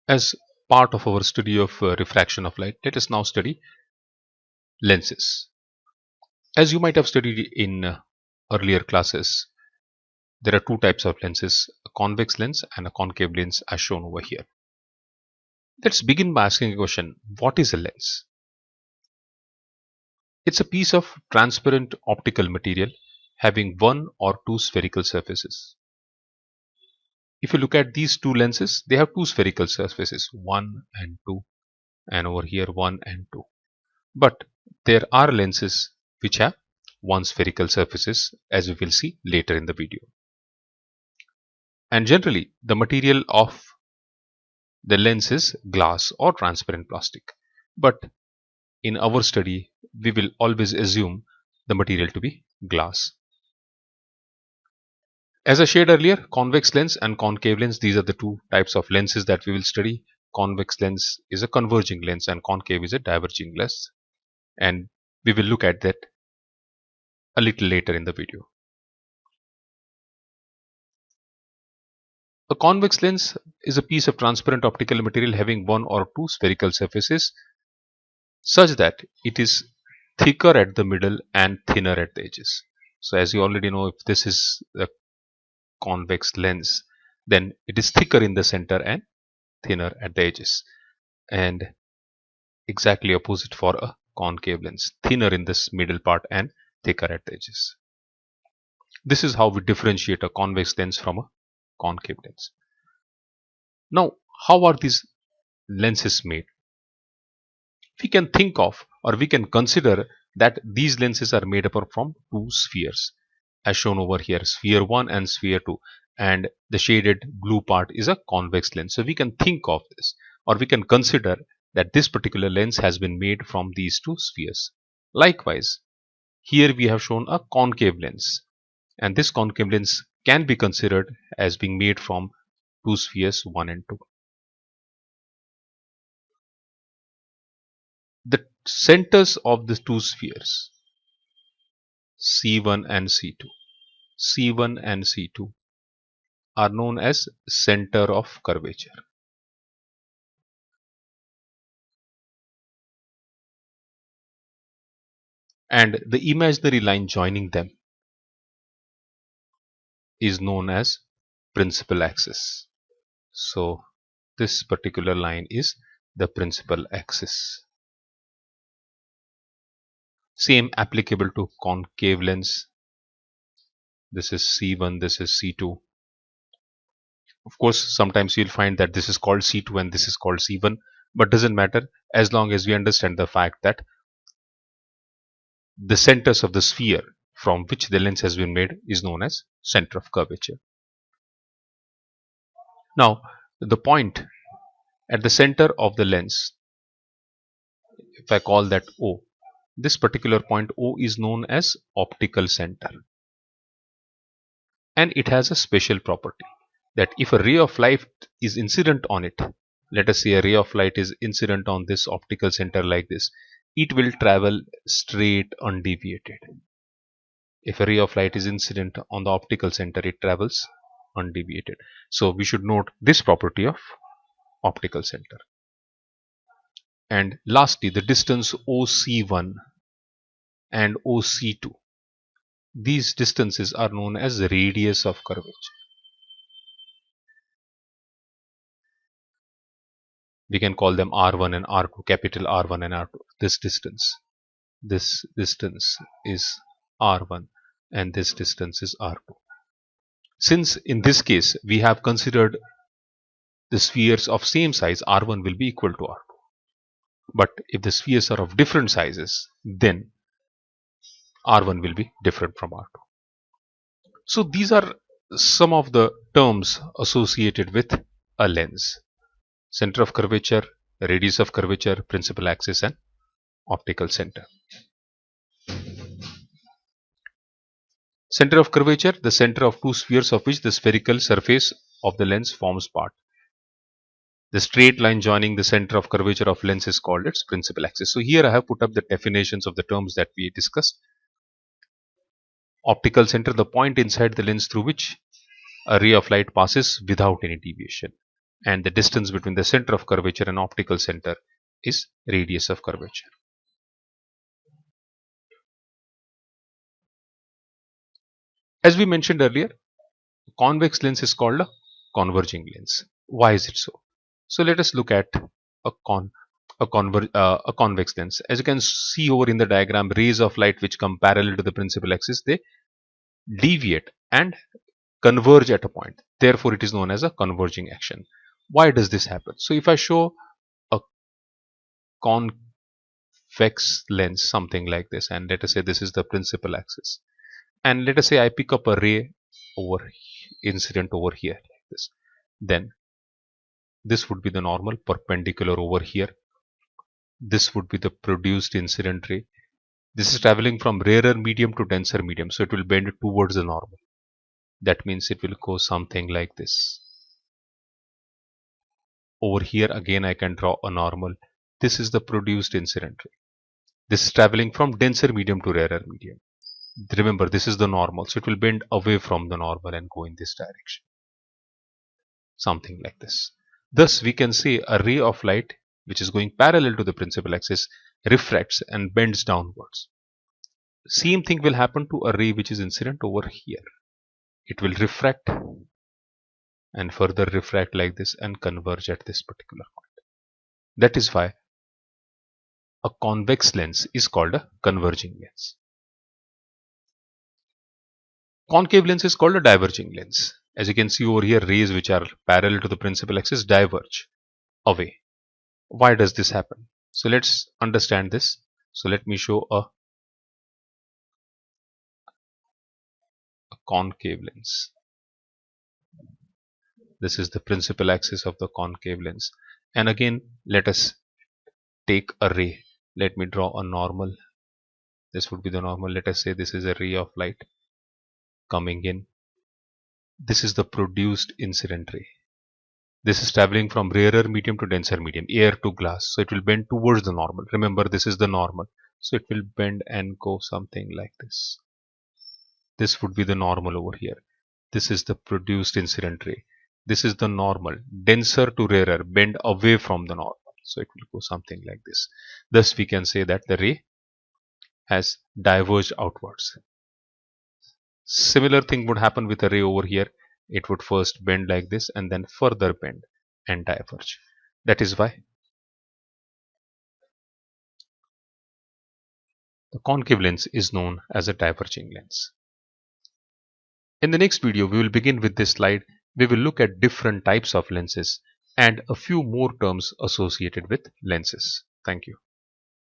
As part of our study of refraction of light, let us now study lenses. As you might have studied in earlier classes, there are two types of lenses, a convex lens and a concave lens as shown over here. Let's begin by asking a question. What is a lens? It's a piece of transparent optical material having one or two spherical surfaces. If you look at these two lenses, they have two spherical surfaces, 1 and 2, and over here 1 and 2. But there are lenses which have one spherical surfaces, as we will see later in the video. And generally, the material of the lens is glass or transparent plastic. But in our study, we will always assume the material to be glass. As I shared earlier, convex lens and concave lens, these are the two types of lenses that we will study. Convex lens is a converging lens and concave is a diverging lens. And we will look at that a little later in the video. A convex lens is a piece of transparent optical material having one or two spherical surfaces such that it is thicker at the middle and thinner at the edges. So as you already know, if this is a convex lens, then it is thicker in the center and thinner at the edges, and exactly opposite for a concave lens, thinner in this middle part and thicker at the edges. This is how we differentiate a convex lens from a concave lens. Now, how are these lenses made? We can think of, or we can consider that these lenses are made up from two spheres as shown over here, sphere 1 and sphere 2, and the shaded blue part is a convex lens. So we can think of this, or we can consider that this particular lens has been made from these two spheres. Likewise, here we have shown a concave lens, and this concave lens can be considered as being made from two spheres 1 and 2. The centers of the two spheres, C1 and C2, C1 and C2 are known as center of curvature. And the imaginary line joining them is known as principal axis. So this particular line is the principal axis. Same applicable to concave lens. This is C1, this is C2. Of course, sometimes you'll find that this is called C2 and this is called C1, but doesn't matter as long as we understand the fact that the centers of the sphere from which the lens has been made is known as center of curvature. Now, the point at the center of the lens, if I call that O, this particular point O is known as optical center. And it has a special property that if a ray of light is incident on it, let us say a ray of light is incident on this optical center like this, it will travel straight undeviated. If a ray of light is incident on the optical center, it travels undeviated. So we should note this property of optical center. And lastly, the distance OC1 and OC2, these distances are known as the radius of curvature. We can call them R1 and R2, capital R1 and R2. This distance is R1 and this distance is R2. Since in this case we have considered the spheres of same size, R1 will be equal to R2. But if the spheres are of different sizes, then R1 will be different from R2. So these are some of the terms associated with a lens: center of curvature, radius of curvature, principal axis, and optical center. Center of curvature, the center of two spheres of which the spherical surface of the lens forms part. The straight line joining the center of curvature of lens is called its principal axis. So here I have put up the definitions of the terms that we discussed. Optical center, the point inside the lens through which a ray of light passes without any deviation. and the distance between the center of curvature and optical center is radius of curvature. As we mentioned earlier, convex lens is called a converging lens. Why is it so? So let us look at a convex lens. As you can see over in the diagram, rays of light which come parallel to the principal axis, they deviate and converge at a point. Therefore, it is known as a converging action. Why does this happen? So if I show a convex lens, something like this, and let us say this is the principal axis, and let us say I pick up a ray over incident over here like this, then this would be the normal perpendicular over here. This would be the produced incident ray. This is traveling from rarer medium to denser medium, so it will bend towards the normal. That means it will go something like this. Over here again I can draw a normal. This is the produced incident ray. This is traveling from denser medium to rarer medium. Remember, this is the normal, so it will bend away from the normal and go in this direction. Something like this. Thus, we can say a ray of light which is going parallel to the principal axis refracts and bends downwards. Same thing will happen to a ray which is incident over here. It will refract and further refract like this and converge at this particular point. That is why a convex lens is called a converging lens. Concave lens is called a diverging lens. As you can see over here, rays which are parallel to the principal axis diverge away. Why does this happen? So let's understand this. So let me show a concave lens. This is the principal axis of the concave lens. And again, let us take a ray. Let me draw a normal. This would be the normal. Let us say this is a ray of light coming in. This is the produced incident ray. This is traveling from rarer medium to denser medium, air to glass. So it will bend towards the normal. Remember, this is the normal. So it will bend and go something like this. This would be the normal over here. This is the produced incident ray. This is the normal, denser to rarer, bend away from the normal. So it will go something like this. Thus we can say that the ray has diverged outwards. Similar thing would happen with a ray over here. It would first bend like this and then further bend and diverge. That is why the concave lens is known as a diverging lens. In the next video, we will begin with this slide. We will look at different types of lenses and a few more terms associated with lenses. Thank you.